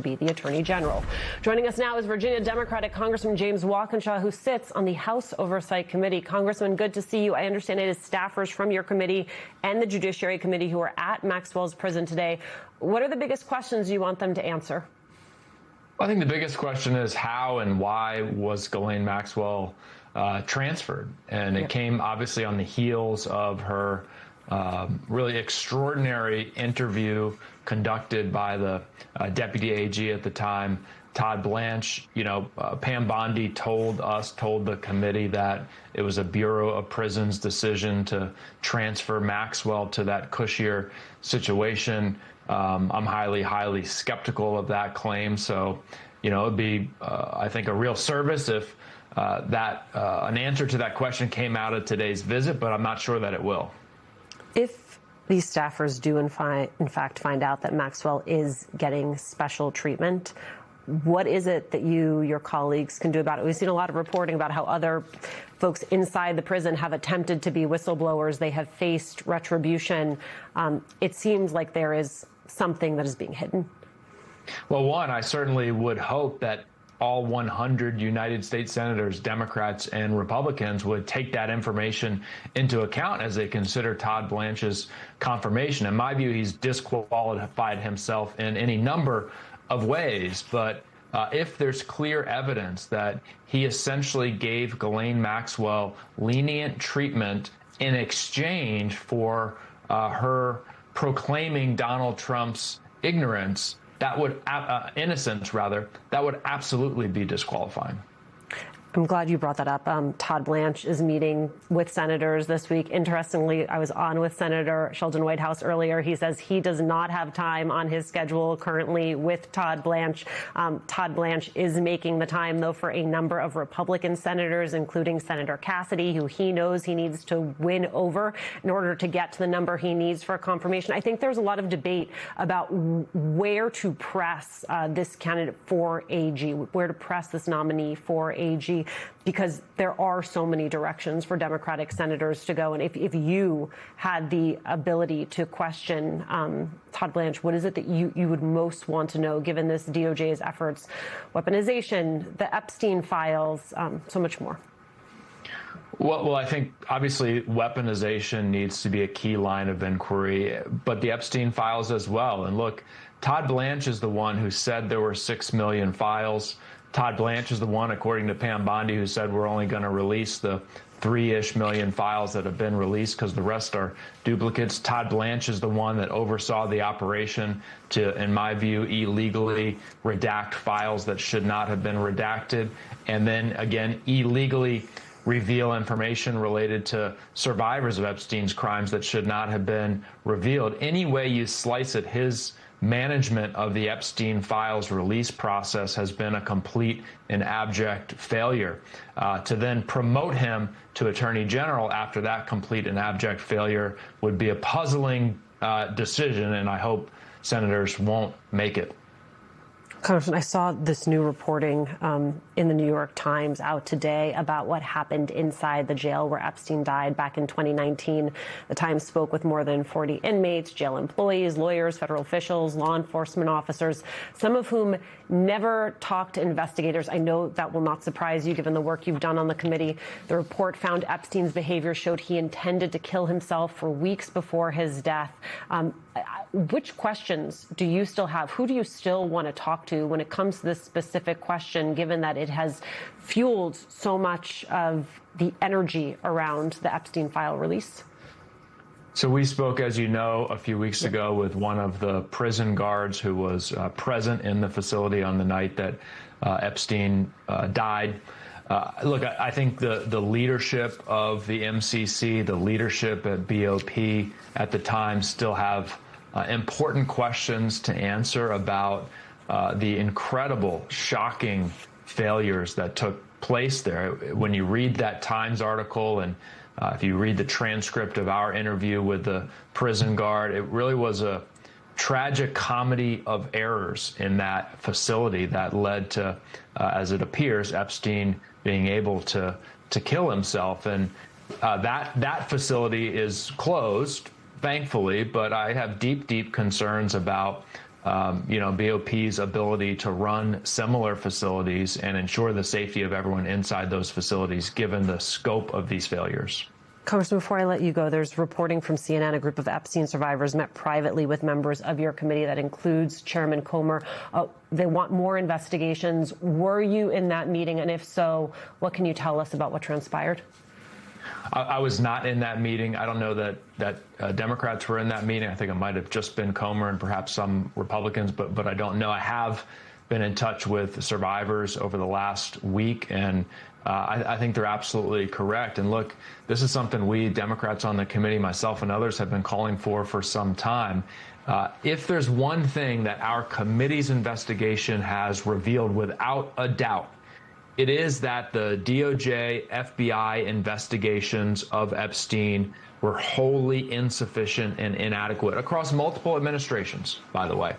be the Attorney General. Joining us now is Virginia Democratic Congressman James Walkinshaw, who sits on the House Oversight Committee. Congressman, good to see you. I understand it is staffers from your committee and the Judiciary Committee who are at Maxwell's prison today. What are the biggest questions you want them to answer? I think the biggest question is how and why was Ghislaine Maxwell transferred? And it came obviously on the heels of her really extraordinary interview conducted by the deputy AG at the time, Todd Blanche. Pam Bondi told the committee that it was a Bureau of Prisons decision to transfer Maxwell to that cushier situation. I'm highly skeptical of that claim. So, it'd be, I think, a real service if an answer to that question came out of today's visit, but I'm not sure that it will. If these staffers do, in fact, find out that Maxwell is getting special treatment, what is it that your colleagues can do about it? We've seen a lot of reporting about how other folks inside the prison have attempted to be whistleblowers. They have faced retribution. It seems like there is something that is being hidden. Well, one, I certainly would hope that all 100 United States senators, Democrats and Republicans, would take that information into account as they consider Todd Blanche's confirmation. In my view, he's disqualified himself in any number of ways. But if there's clear evidence that he essentially gave Ghislaine Maxwell lenient treatment in exchange for her proclaiming Donald Trump's innocence, that would absolutely be disqualifying. I'm glad you brought that up. Todd Blanche is meeting with senators this week. Interestingly, I was on with Senator Sheldon Whitehouse earlier. He says he does not have time on his schedule currently with Todd Blanche. Todd Blanche is making the time, though, for a number of Republican senators, including Senator Cassidy, who he knows he needs to win over in order to get to the number he needs for confirmation. I think there's a lot of debate about where to press this candidate for AG, where to press this nominee for AG, because there are so many directions for Democratic senators to go. And if you had the ability to question Todd Blanche, what is it that you would most want to know, given this DOJ's efforts, weaponization, the Epstein files, so much more? Well, I think obviously weaponization needs to be a key line of inquiry, but the Epstein files as well. And look, Todd Blanche is the one who said there were 6 million files. Todd Blanche is the one, according to Pam Bondi, who said we're only going to release the 3-ish million files that have been released because the rest are duplicates. Todd Blanche is the one that oversaw the operation to, in my view, illegally redact files that should not have been redacted, and then again illegally reveal information related to survivors of Epstein's crimes that should not have been revealed. Any way you slice it, his management of the Epstein files release process has been a complete and abject failure. To then promote him to Attorney General after that complete and abject failure would be a puzzling decision, and I hope senators won't make it. Congressman, I saw this new reporting in the New York Times out today about what happened inside the jail where Epstein died back in 2019. The Times spoke with more than 40 inmates, jail employees, lawyers, federal officials, law enforcement officers, some of whom never talked to investigators. I know that will not surprise you, given the work you've done on the committee. The report found Epstein's behavior showed he intended to kill himself for weeks before his death. Which questions do you still have? Who do you still want to talk to when it comes to this specific question, given that it has fueled so much of the energy around the Epstein file release? So we spoke, as you know, a few weeks ago with one of the prison guards who was present in the facility on the night that Epstein died. Look, I think the leadership of the MCC, the leadership at BOP at the time still have important questions to answer about the incredible, shocking failures that took place there. When you read that Times article and if you read the transcript of our interview with the prison guard, it really was a tragic comedy of errors in that facility that led to, as it appears, Epstein being able to kill himself. And that facility is closed, thankfully, but I have deep concerns about BOP's ability to run similar facilities and ensure the safety of everyone inside those facilities, given the scope of these failures. Congressman, before I let you go, there's reporting from CNN, a group of Epstein survivors met privately with members of your committee that includes Chairman Comer. They want more investigations. Were you in that meeting? And if so, what can you tell us about what transpired? I was not in that meeting. I don't know that Democrats were in that meeting. I think it might have just been Comer and perhaps some Republicans, but I don't know. I have been in touch with survivors over the last week, and I think they're absolutely correct. And look, this is something we Democrats on the committee, myself and others, have been calling for some time. If there's one thing that our committee's investigation has revealed without a doubt, it is that the DOJ, FBI investigations of Epstein were wholly insufficient and inadequate across multiple administrations, by the way.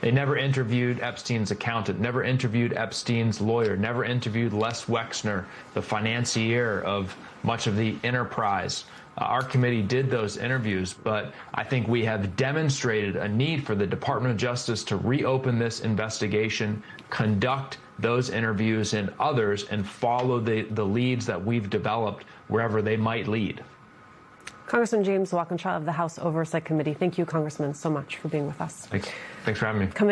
They never interviewed Epstein's accountant, never interviewed Epstein's lawyer, never interviewed Les Wexner, the financier of much of the enterprise. Our committee did those interviews, but I think we have demonstrated a need for the Department of Justice to reopen this investigation, conduct those interviews and others, and follow the leads that we've developed wherever they might lead. Congressman James Walkinshaw of the House Oversight Committee. Thank you, Congressman, so much for being with us. Thanks for having me.